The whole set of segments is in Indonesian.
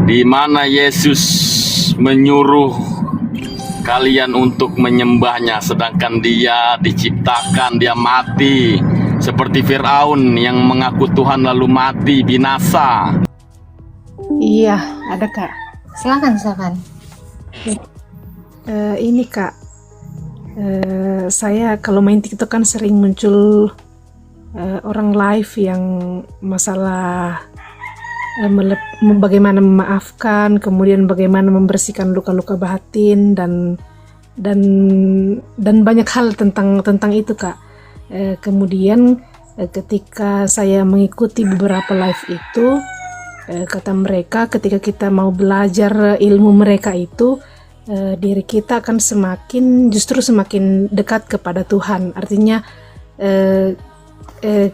di mana Yesus menyuruh kalian untuk menyembahnya, sedangkan dia diciptakan, dia mati seperti Firaun yang mengaku Tuhan lalu mati binasa. Iya, ada Kak. Silakan. Ini Kak, saya kalau main TikTok kan sering muncul orang live yang masalah bagaimana memaafkan, kemudian bagaimana membersihkan luka-luka batin dan banyak hal tentang itu Kak. Kemudian ketika saya mengikuti beberapa live itu, kata mereka ketika kita mau belajar ilmu mereka itu, diri kita akan justru semakin dekat kepada Tuhan. Artinya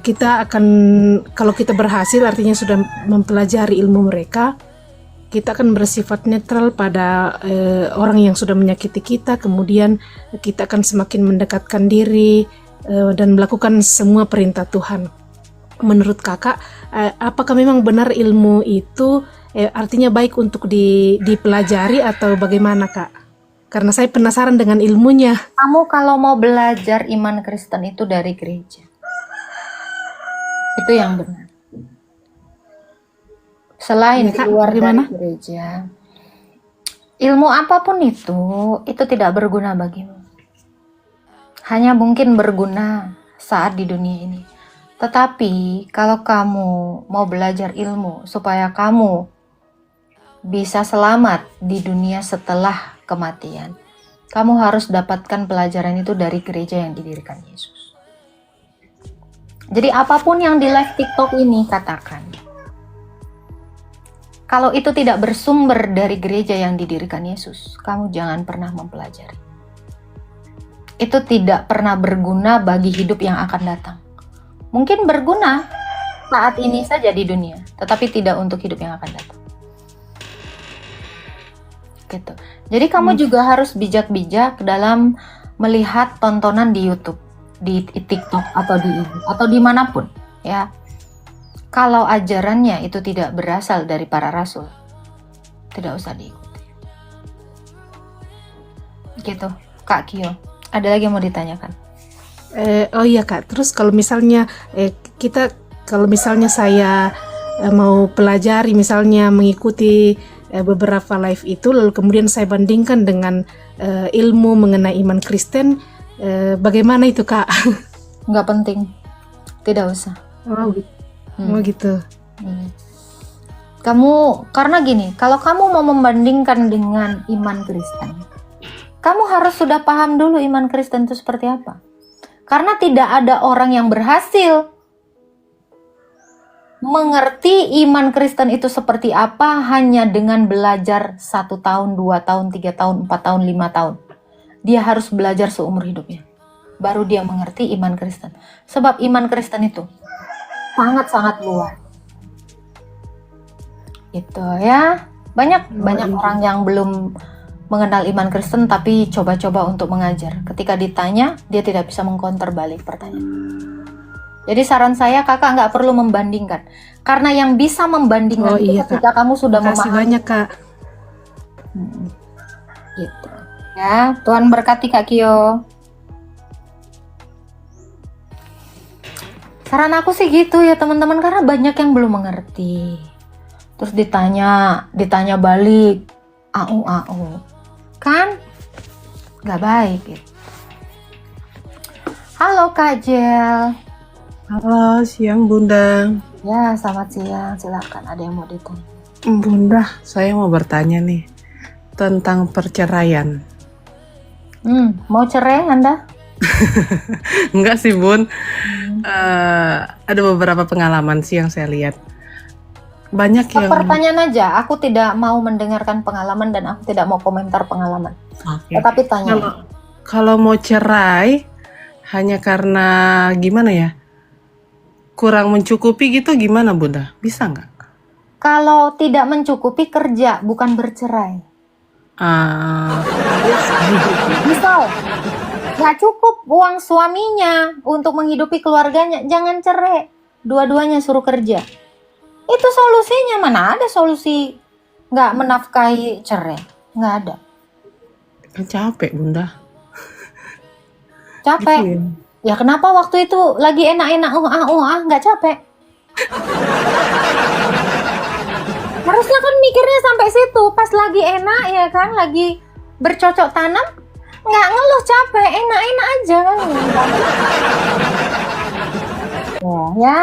kita akan, kalau kita berhasil artinya sudah mempelajari ilmu mereka, kita akan bersifat netral pada orang yang sudah menyakiti kita. Kemudian kita akan semakin mendekatkan diri dan melakukan semua perintah Tuhan. Menurut Kakak, apakah memang benar ilmu itu artinya baik untuk dipelajari atau bagaimana Kak? Karena saya penasaran dengan ilmunya. Kamu kalau mau belajar iman Kristen itu dari gereja, itu yang benar. Selain Ya, Kak, keluar dari gimana? gereja, ilmu apapun itu tidak berguna bagimu. Hanya mungkin berguna saat di dunia ini. Tetapi kalau kamu mau belajar ilmu supaya kamu bisa selamat di dunia setelah kematian, kamu harus dapatkan pelajaran itu dari gereja yang didirikan Yesus. Jadi apapun yang di live TikTok ini katakan, kalau itu tidak bersumber dari gereja yang didirikan Yesus, kamu jangan pernah mempelajari. Itu tidak pernah berguna bagi hidup yang akan datang. Mungkin berguna saat ini saja di dunia, tetapi tidak untuk hidup yang akan datang. Gitu. Jadi kamu juga harus bijak-bijak dalam melihat tontonan di YouTube, di TikTok atau dimanapun, ya. Kalau ajarannya itu tidak berasal dari para rasul, tidak usah diikuti. Gitu, Kak Kio. Ada lagi yang mau ditanyakan? Oh iya Kak, terus kalau misalnya kalau misalnya saya mau pelajari, misalnya mengikuti beberapa live itu, lalu kemudian saya bandingkan dengan ilmu mengenai iman Kristen, bagaimana itu Kak? Nggak penting, tidak usah. Oh gitu. Kamu, karena gini, kalau kamu mau membandingkan dengan iman Kristen, kamu harus sudah paham dulu iman Kristen itu seperti apa. Karena tidak ada orang yang berhasil mengerti iman Kristen itu seperti apa hanya dengan belajar 1 tahun, 2 tahun, 3 tahun, 4 tahun, 5 tahun. Dia harus belajar seumur hidupnya. Baru dia mengerti iman Kristen. Sebab iman Kristen itu sangat-sangat luas. Itu ya. Banyak orang yang belum mengenal iman Kristen tapi coba-coba untuk mengajar. Ketika ditanya, dia tidak bisa mengcounter balik pertanyaan. Jadi saran saya, kakak nggak perlu membandingkan. Karena yang bisa membandingkan itu ketika kamu sudah memahami. Terima kasih banyak Kak. Gitu. Ya, Tuhan berkati Kak Kio. Saran aku sih gitu ya teman-teman, karena banyak yang belum mengerti. Terus ditanya balik, au. Kan nggak baik gitu. Halo Kak Jel. Halo, siang Bunda. Ya, selamat siang. Silakan, ada yang mau ditanya. Bunda, saya mau bertanya nih tentang perceraian. Mau cerai Anda? Enggak sih Bun. Ada beberapa pengalaman sih yang saya lihat. Banyak yang... Pertanyaan aja, aku tidak mau mendengarkan pengalaman dan aku tidak mau komentar pengalaman. Okay. Tetapi tanya. Kalau mau cerai hanya karena gimana ya? Kurang mencukupi gitu gimana Bunda? Bisa nggak? Kalau tidak mencukupi kerja, bukan bercerai. Misal, nggak cukup uang suaminya untuk menghidupi keluarganya, jangan cerai. Dua-duanya suruh kerja. Itu solusinya, mana ada solusi nggak menafkahi cerai, nggak ada. Kan capek Bunda. Capek. Gitu ya. Ya kenapa waktu itu lagi enak-enak nggak capek? Harusnya kan mikirnya sampai situ, pas lagi enak ya kan, lagi bercocok tanam, nggak ngeluh capek, enak-enak aja kan. Ya.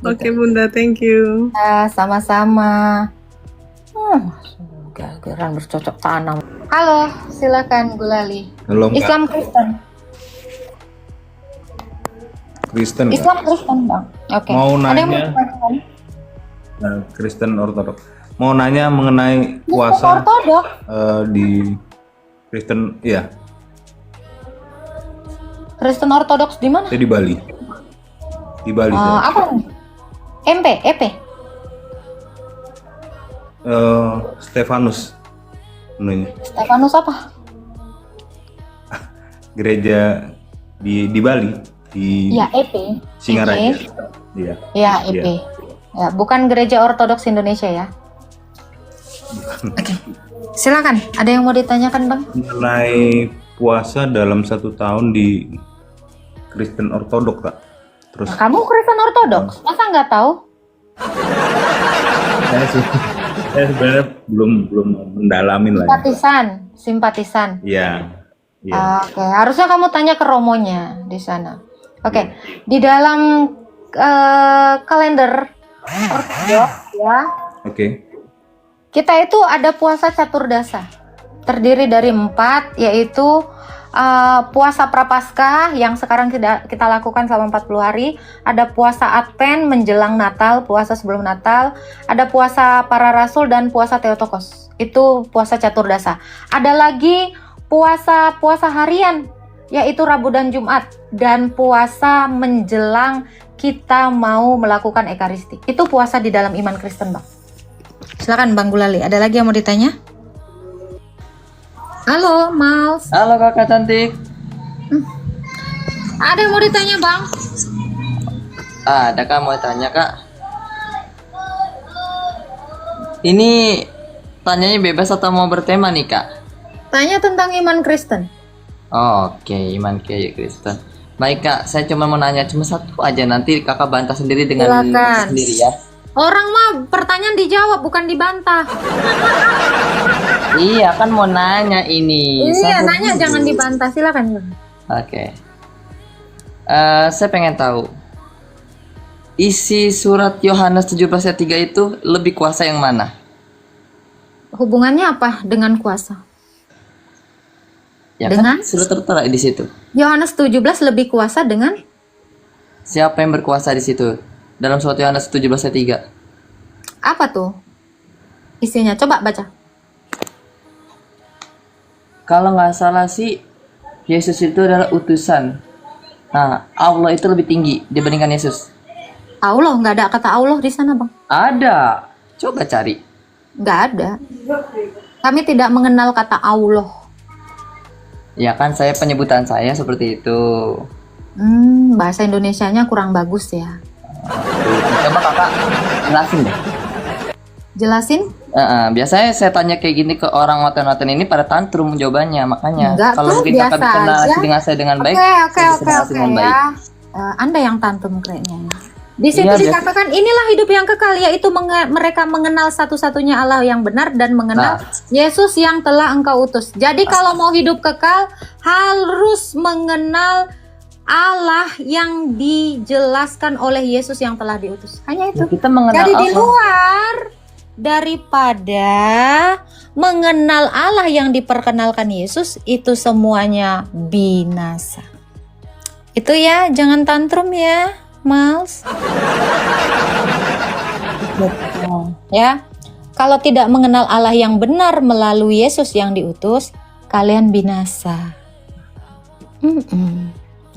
Oke Bunda, thank you. Ya, sama-sama. Giliran bercocok tanam. Halo, silakan Gulali. Halo, Kak. Islam Kristen. Kristen, Kak. Islam Kristen, Bang. Oke. Mau Ada yang mau nanya. ditanyakan? Kristen Ortodok. Mau nanya mengenai Kristen puasa Ortodok. di Kristen, iya, Kristen Ortodoks di mana? saya di Bali. Di Bali saya. Apa? MP, EP. Stefanus namanya. Stefanus apa? Gereja di Bali, di Ya, EP. Singaraja. EP. Iya. Ya, EP. Ya, bukan Gereja Ortodoks Indonesia ya. Oke. Silakan. Ada yang mau ditanyakan, Bang? Mengenai puasa dalam 1 tahun di Kristen Ortodok, Kak. Terus Kamu Kristen Ortodoks? Masa nggak tahu? saya sebenarnya belum mendalamin lah. Simpatisan. Iya. Iya. Oke, harusnya kamu tanya ke romonya di sana. Oke, di dalam kalender Ortodoks ya, Oke. kita itu ada puasa Caturdasa. Terdiri dari 4, yaitu puasa Prapaskah yang sekarang kita lakukan selama 40 hari, ada puasa Advent menjelang Natal, puasa sebelum Natal, ada puasa para rasul dan puasa Theotokos. Itu puasa Caturdasa. Ada lagi puasa harian, yaitu Rabu dan Jumat, dan puasa menjelang kita mau melakukan Ekaristi. Itu puasa di dalam iman Kristen, Bang. Silakan Bang Gulali, ada lagi yang mau ditanya? Halo, Mals. Halo kakak cantik. Ada yang mau ditanya, Bang? Ada kak mau tanya kak. Ini tanyanya bebas atau mau bertema nih kak? Tanya tentang iman Kristen. Oke, iman kayak Kristen. Baik kak, saya cuma mau nanya cuma satu aja, nanti kakak bantah sendiri dengan Silakan. sendiri ya. Orang mah pertanyaan dijawab bukan dibantah. Iya kan mau nanya ini. Iya, Sabar nanya dulu. jangan dibantah. Silakan. Oke. Saya pengen tahu isi surat Yohanes 17 ayat 3 itu lebih kuasa yang mana? Hubungannya apa dengan kuasa? Ya Dengan? kan sudah tertera di situ. Yohanes 17 lebih kuasa dengan Siapa yang berkuasa di situ? Dalam surat Yohanes 17 ayat 3. apa tuh? Isinya coba baca. Kalau nggak salah sih Yesus itu adalah utusan. Nah, Allah itu lebih tinggi dibandingkan Yesus. Allah, nggak ada kata Allah di sana, Bang. Ada. Coba cari. Nggak ada. Kami tidak mengenal kata Allah. Ya kan saya penyebutan saya seperti itu. Bahasa Indonesianya kurang bagus ya. Coba kakak jelasin deh. Jelasin? Biasanya saya tanya kayak gini ke orang waten-waten ini pada tantrum jawabannya, makanya Enggak, kalau tuh mungkin kakak biasa bisa nasi aja. dengan saya dengan baik, Oke, saya bisa nasi dengan baik. ya. Anda yang tantrum kayaknya. Di situ Iya, dikatakan inilah hidup yang kekal, yaitu mereka mengenal satu-satunya Allah yang benar dan mengenal Yesus yang telah engkau utus. Jadi kalau mau hidup kekal harus mengenal Allah yang dijelaskan oleh Yesus yang telah diutus. Hanya itu. Kita mengenal Jadi di Allah. luar daripada mengenal Allah yang diperkenalkan Yesus, itu semuanya binasa. Itu ya, jangan tantrum ya, Mals. Betul. Ya, kalau tidak mengenal Allah yang benar melalui Yesus yang diutus, kalian binasa.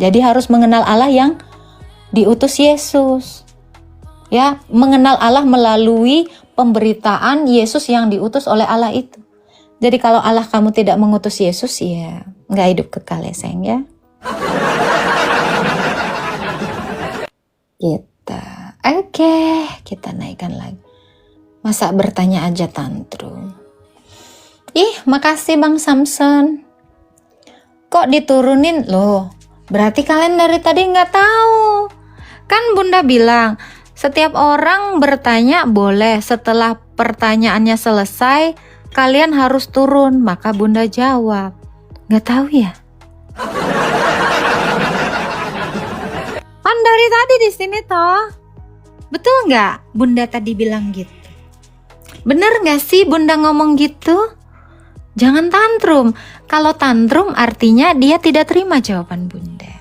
Jadi harus mengenal Allah yang diutus Yesus. Ya, mengenal Allah melalui pemberitaan Yesus yang diutus oleh Allah itu. Jadi kalau Allah kamu tidak mengutus Yesus, ya nggak hidup kekal ya sayang ya. Kita, oke, kita naikkan lagi. Masa bertanya aja tantrum. Ih, makasih Bang Samson. Kok diturunin loh? Berarti kalian dari tadi nggak tahu. Kan Bunda bilang, setiap orang bertanya boleh. Setelah pertanyaannya selesai, kalian harus turun. Maka Bunda jawab. Nggak tahu ya? Kan dari tadi di sini toh. Betul nggak Bunda tadi bilang gitu? Bener nggak sih Bunda ngomong gitu? Jangan tantrum. Kalau tantrum artinya dia tidak terima jawaban Bunda.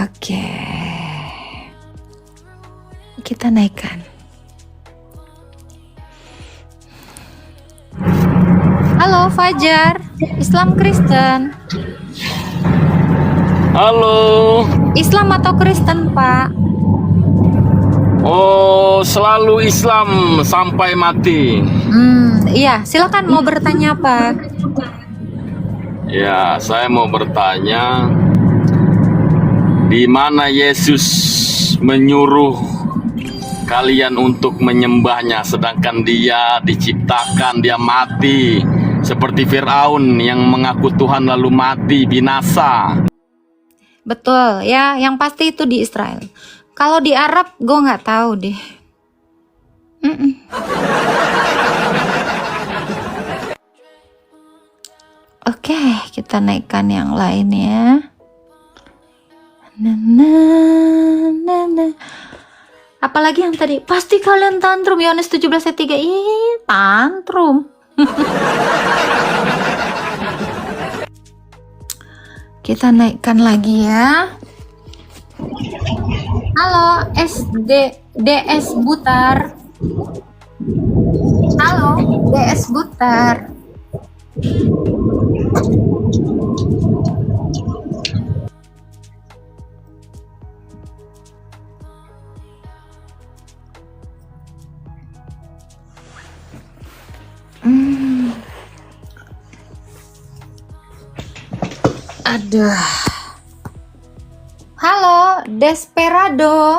Oke. Kita naikkan. Halo Fajar, Islam Kristen. Halo. Islam atau Kristen, Pak? Oh, selalu Islam sampai mati. Iya, silakan mau bertanya apa? Ya, saya mau bertanya, di mana Yesus menyuruh kalian untuk menyembahnya, sedangkan dia diciptakan, dia mati seperti Firaun yang mengaku Tuhan lalu mati binasa. Betul, ya, yang pasti itu di Israel. Kalau di Arab, gue nggak tahu deh. Oke, kita naikkan yang lain ya. Apalagi yang tadi, pasti kalian tantrum. Yohanes 17 ayat 3. Ih, tantrum. Kita naikkan lagi ya. Halo, DS Butar. Halo, DS Butar. Aduh. Halo, Desperado.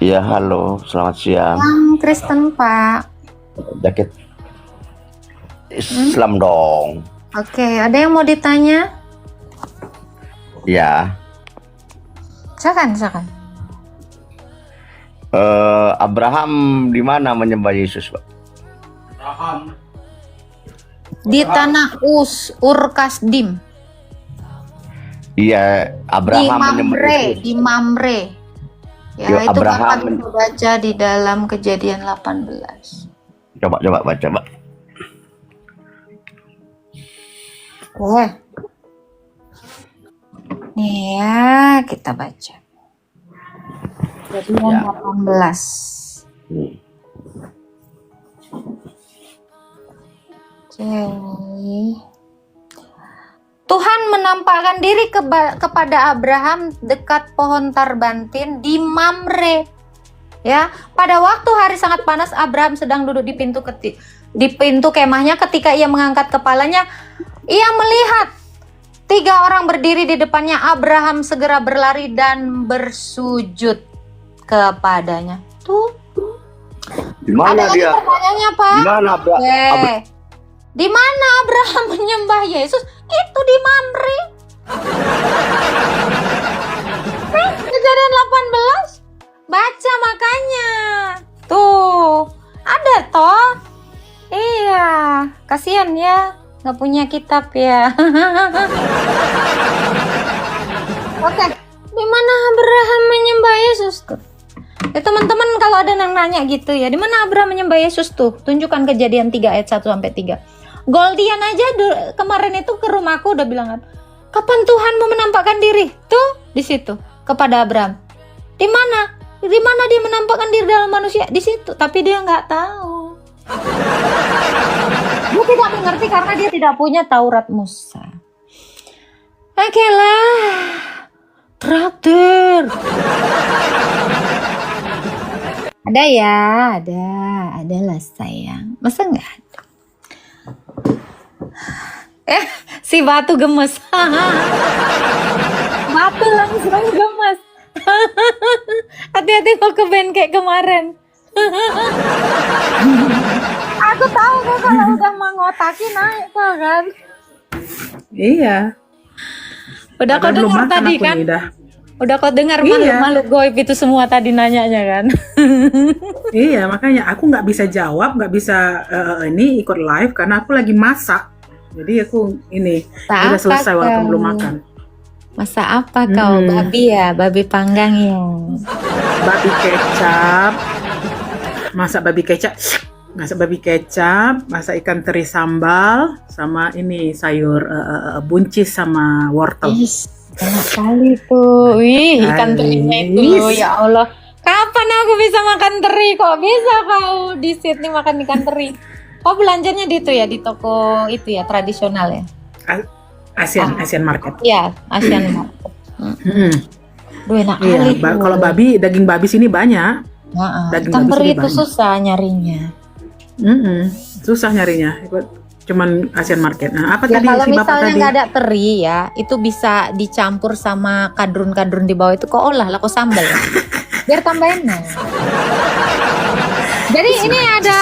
Iya, halo, selamat siang. Yang Kristen, Pak. Jaket Islam dong. Oke, ada yang mau ditanya? Ya, Silakan. Abraham di mana menyembah Yesus, Pak? Di tanah Ur Kasdim. Iya, Abraham menyembah Yesus. Di Mamre. Ya, Yo, itu Abraham Bapak bisa baca di dalam Kejadian 18. Coba baca, Pak. Oke. Nih ya, kita baca. Kejadian 18. Oke. Tuhan menampakkan diri kepada Abraham dekat pohon tarbantin di Mamre. Ya, pada waktu hari sangat panas, Abraham sedang duduk di pintu kemahnya. Ketika ia mengangkat kepalanya, ia melihat 3 orang berdiri di depannya. Abraham segera berlari dan bersujud kepadanya. Tuh. Di mana Ada dia? lagi pertanyaannya, Pak? Di mana Di mana Abraham menyembah Yesus? Itu di Mamre. Kejadian 18. Baca makanya. Tuh, ada toh. Iya, kasihan ya, nggak punya kitab ya. Oke, di mana Abraham menyembah Yesus tuh? Teman-teman kalau ada yang nanya gitu ya, di mana Abraham menyembah Yesus tuh? Tunjukkan Kejadian 3 ayat 1 sampai 3. Goldian aja kemarin itu ke rumahku udah bilang kan, kapan Tuhan mau menampakkan diri? Tuh, di situ kepada Abraham. Di mana? Di mana dia menampakkan diri dalam manusia? Di situ, tapi dia nggak tahu. Dia tidak mengerti karena dia tidak punya Taurat Musa. Oke lah, traktir. Ada ya, ada lah sayang. Masa nggak ada? Si batu gemes. Batu langsung gemes. Hati-hati kok ke band kayak kemarin. Aku tahu kok kalau udah mengotaki naik kok kan. Iya. Udah kau Padahal belum dengar makan tadi aku kan? nih, dah. Udah kau dengar Iya. makhluk goib itu semua tadi nanyanya kan? Iya, makanya aku nggak bisa jawab, nggak bisa ini ikut live karena aku lagi masak. Jadi aku ini Tak udah apa selesai walaupun kau. belum makan. Masa apa kau? Babi ya? Babi panggang ya? Babi kecap, masak babi kecap, masak babi kecap, masak ikan teri sambal, sama ini sayur buncis sama wortel. Ih, enak kali tuh. Wih, ikan terinya itu. Ais. Ya Allah. Kapan aku bisa makan teri? Kok bisa kau di Sydney makan ikan teri? Kau belanjanya di itu ya, di toko itu ya, tradisional ya? Asian market. Iya, Asian Market. Hmm. Duh, enak Iya, kali tuh. kalau daging babi sini banyak. Heeh. daging Ikan babi teri sini itu banyak. susah nyarinya. Susah nyarinya. Cuman Asian market. Nah, apa Ya tadi kalau si bapak misalnya tadi? nggak ada teri ya, itu bisa dicampur sama kadrun-kadrun di bawah itu. Kok olah lah, kok sambal ya. Biar tambah enak. Jadi ini ada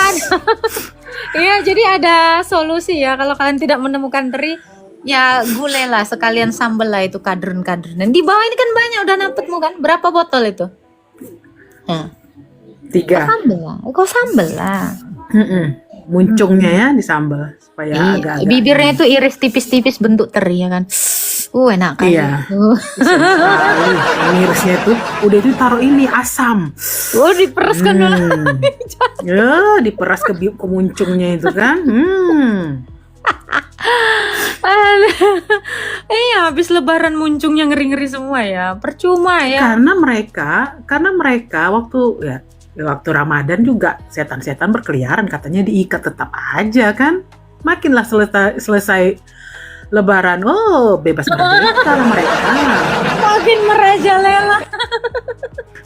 iya, jadi ada solusi ya. Kalau kalian tidak menemukan teri, ya gulai lah sekalian sambal lah itu kadrun-kadrun. Dan di bawah ini kan banyak udah napetmu kan? Berapa botol itu? Nah, 3. sambal lah. Kok sambal lah. Muncungnya ya di sambal supaya Iya, agak-agak. bibirnya itu iris tipis-tipis bentuk teri ya kan. Enak kali. Iya. Uh. Mirisnya itu udah itu taruh ini asam. Oh, dipereskan dulu. Ya, diperas ke muncungnya itu kan. Habis lebaran muncungnya ngeri-ngeri semua ya. Percuma ya. Karena mereka waktu Ramadan juga setan-setan berkeliaran, katanya diikat tetap aja kan. Makinlah selesai Lebaran, bebas merdeka lah mereka. Makin merajalela.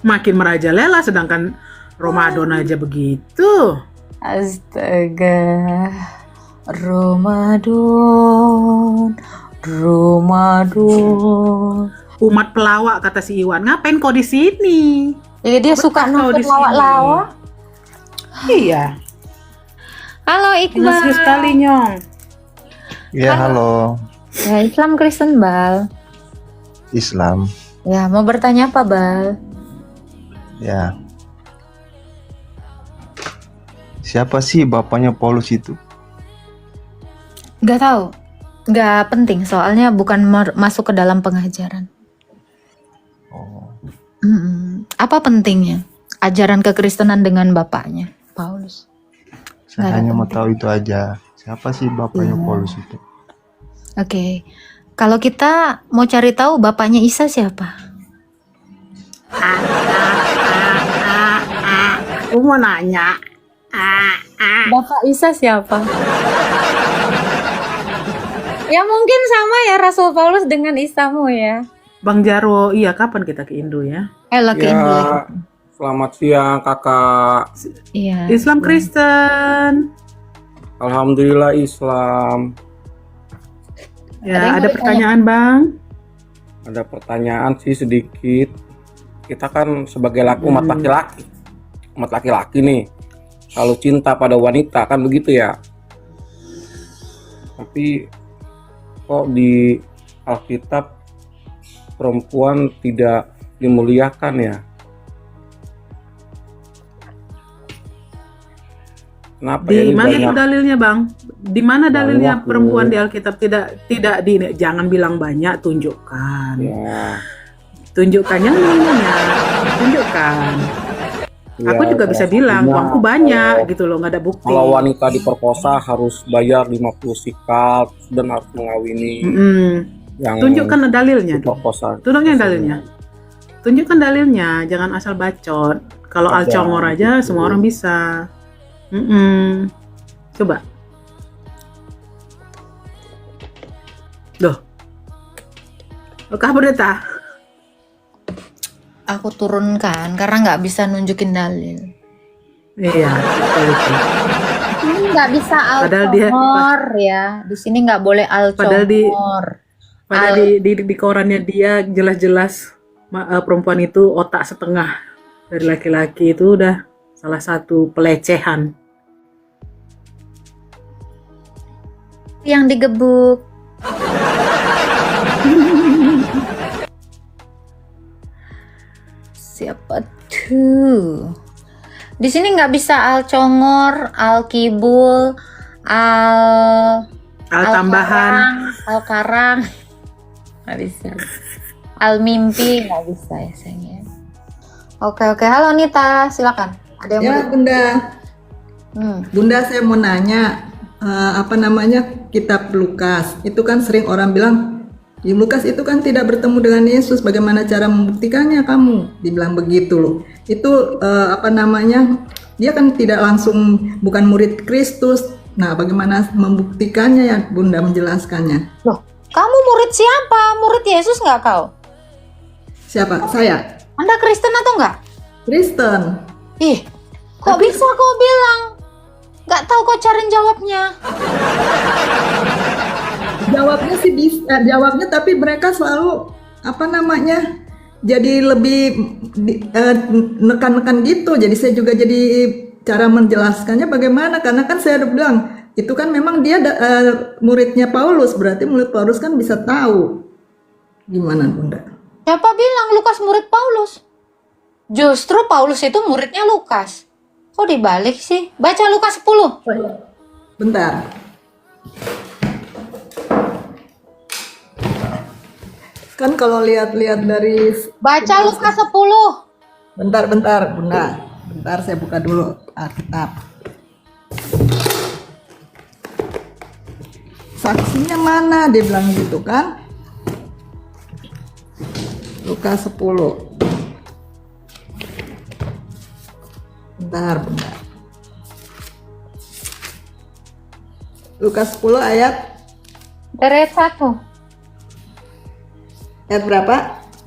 Makin merajalela, sedangkan Ramadan aja begitu. Astaga. Ramadan. Umat pelawak kata si Iwan, ngapain kau di sini? Jadi dia suka Betah kau nonton di sini. lawak-lawak. Iya, Halo Iqbal. serius sekali Nyong. Ya, halo. Ya, Islam Kristen Bal. Islam. Ya, mau bertanya apa Bal? Ya. Siapa sih bapaknya Paulus itu? Gak tahu. Gak penting, soalnya bukan masuk ke dalam pengajaran. Oh, Apa pentingnya ajaran kekristenan dengan bapaknya Paulus? Nggak saya ada hanya mau penting. tahu itu aja. Siapa sih bapaknya Paulus itu? Oke. Kalau kita mau cari tahu bapaknya Isa siapa? Aku mau nanya. Bapak Isa siapa? Ya mungkin sama ya Rasul Paulus dengan Isamu ya. Bang Jarwo, iya kapan kita ke Indo ya? Ke Indo lagi. Selamat siang kakak. Iya. Islam Kristen. Alhamdulillah Islam. Ya, Ada yang ada mau pertanyaan Bang? Ada pertanyaan sih sedikit. Kita kan sebagai umat laki-laki, nih, selalu cinta pada wanita kan begitu ya. Tapi kok di Alkitab perempuan tidak dimuliakan ya? Kenapa ya Di ini mana itu banyak? dalilnya Bang? Di mana dalilnya Banyak, perempuan Bu. di Alkitab tidak jangan bilang banyak, tunjukkan. Ya, Tunjukkan yang namanya. Tunjukkan. ya, Aku juga bisa salah bilang satunya uangku banyak kalau- gitu loh, nggak ada bukti. Kalau wanita diperkosa harus bayar 50 sikal dan harus mengawini yang Tunjukkan dalilnya. diperkosa. Tunjukkan dalilnya. Tunjukkan dalilnya, jangan asal bacot. Kalau Ada, alcongor aja gitu. semua orang bisa. Coba. Loh. Oke, berita. Aku turunkan karena nggak bisa nunjukin dalil. Iya, betul. Ini nggak bisa Padahal dia- alcongor ya. Di sini nggak boleh Padahal di- alcongor. Padahal di korannya dia jelas-jelas perempuan itu otak setengah dari laki-laki, itu udah salah satu pelecehan. Yang digebuk. Siapa tuh? Di sini nggak bisa al congor, al kibul, al Tambahan. al karang, nggak bisa. Al mimpi nggak bisa ya sayangnya. Oke, halo Nita, silakan. Ada yang Ya mau? Bunda, Hmm. Bunda saya mau nanya, apa namanya, kitab Lukas itu kan sering orang bilang, di Lukas itu kan tidak bertemu dengan Yesus, bagaimana cara membuktikannya kamu? Dibilang begitu loh. Itu apa namanya, dia kan tidak langsung, bukan murid Kristus. Nah, bagaimana membuktikannya ya Bunda, menjelaskannya? Loh, kamu murid siapa? Murid Yesus nggak kau? Siapa? Saya? Anda Kristen atau nggak? Kristen. Ih, kok bisa kau bilang? Nggak tahu kau cari jawabnya. Jawabnya sih bisa, jawabnya, tapi mereka selalu apa namanya, jadi lebih nekan-nekan gitu. Jadi saya juga jadi cara menjelaskannya bagaimana, karena kan saya udah bilang itu kan memang dia muridnya Paulus, berarti murid Paulus kan bisa tahu. Gimana Bunda? Siapa bilang Lukas murid Paulus? Justru Paulus itu muridnya Lukas. Kok dibalik sih? Baca Lukas 10. Bentar. Kan kalau lihat-lihat dari Baca Lukas 10. bentar Bunda. Bentar saya buka dulu Alkitab. Saksinya mana? Dia bilang gitu kan. Lukas 10. Bentar. Lukas 10 ayat Dari ayat 1. berapa?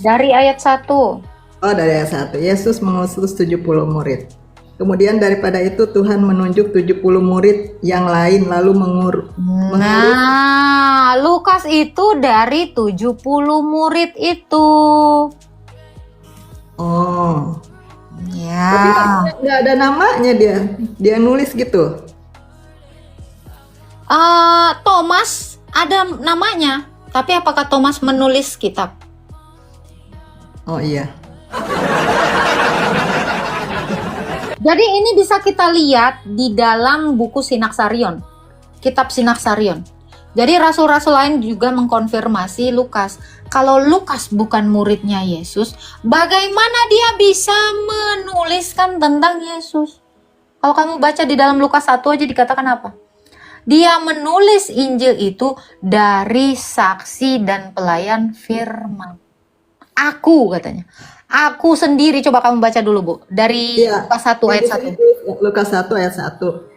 Dari ayat 1. Oh, dari ayat 1. Yesus mengutus 70 murid. Kemudian daripada itu Tuhan menunjuk 70 murid yang lain lalu Nah, Lukas itu dari 70 murid itu. Oh. Tapi Ya. nggak ada namanya dia nulis gitu. Thomas ada namanya, tapi apakah Thomas menulis kitab? Oh iya. Jadi ini bisa kita lihat di dalam buku Sinaksarion, kitab Sinaksarion. Jadi rasul-rasul lain juga mengkonfirmasi Lukas. Kalau Lukas bukan muridnya Yesus, bagaimana dia bisa menuliskan tentang Yesus? Kalau kamu baca di dalam Lukas 1 aja dikatakan apa? Dia menulis Injil itu dari saksi dan pelayan firman. Aku katanya. Aku sendiri, coba kamu baca dulu Bu. Dari Iya. Lukas 1 ayat 1. Lukas 1 ayat 1.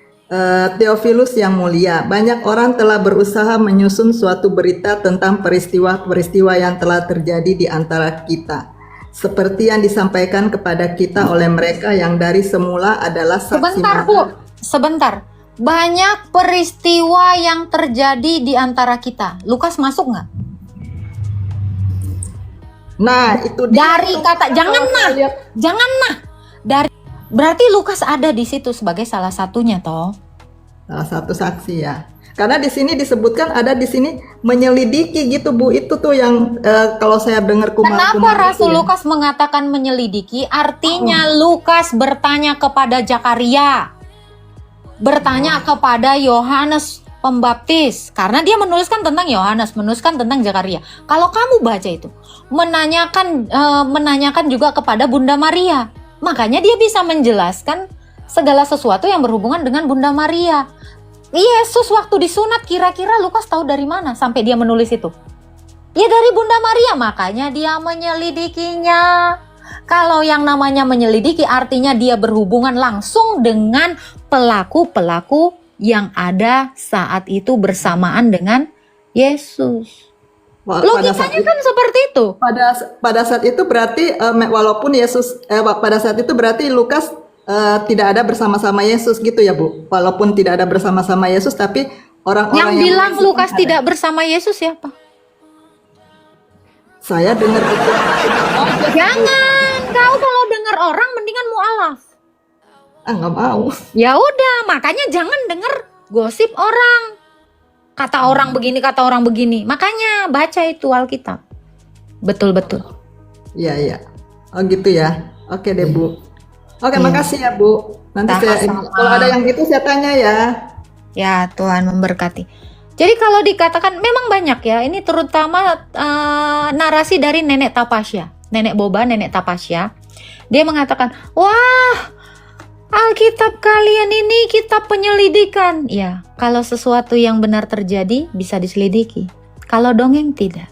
Theophilus yang mulia, banyak orang telah berusaha menyusun suatu berita tentang peristiwa-peristiwa yang telah terjadi di antara kita. Seperti yang disampaikan kepada kita oleh mereka yang dari semula adalah saksi Sebentar mata. Bu, sebentar. Banyak peristiwa yang terjadi di antara kita. Lukas masuk nggak? Nah, itu dia. Dari kata jangan nah. Dari berarti Lukas ada di situ sebagai salah satunya toh. Salah satu saksi ya. Karena di sini disebutkan ada di sini menyelidiki gitu Bu. Itu tuh yang kalau saya dengar Kenapa kumar-kumar Rasul itu ya. Lukas mengatakan menyelidiki? Artinya Lukas bertanya kepada Zakaria. Bertanya kepada Yohanes Pembaptis. Karena dia menuliskan tentang Yohanes, menuliskan tentang Zakaria. Kalau kamu baca itu, menanyakan juga kepada Bunda Maria. Makanya dia bisa menjelaskan segala sesuatu yang berhubungan dengan Bunda Maria. Yesus waktu disunat kira-kira Lukas tahu dari mana sampai dia menulis itu? Ya dari Bunda Maria, makanya dia menyelidikinya. Kalau yang namanya menyelidiki artinya dia berhubungan langsung dengan pelaku-pelaku yang ada saat itu bersamaan dengan Yesus. Logikanya kan seperti itu. Pada saat itu berarti walaupun Yesus pada saat itu berarti Lukas tidak ada bersama-sama Yesus gitu ya Bu. Walaupun tidak ada bersama-sama Yesus tapi orang-orang Yang bilang menulis Lukas ada. tidak bersama Yesus siapa? Saya dengar itu. Jangan, kau kalau dengar orang mendingan mualaf. Ah, nggak mau. Ya udah, makanya jangan denger gosip orang. Kata orang begini, kata orang begini. Makanya baca itu Alkitab. Betul-betul. Iya, iya. Oh gitu ya. Oke deh, Bu. Oke, Iya. makasih ya, Bu. Nanti Sama-sama. kalau ada yang gitu saya tanya ya. Ya, Tuhan memberkati. Jadi kalau dikatakan memang banyak ya. Ini terutama narasi dari Nenek Tapasya. Nenek Boba, Nenek Tapasya. Dia mengatakan, wah, Alkitab kalian ini kitab penyelidikan. Ya, kalau sesuatu yang benar terjadi bisa diselidiki. Kalau dongeng tidak.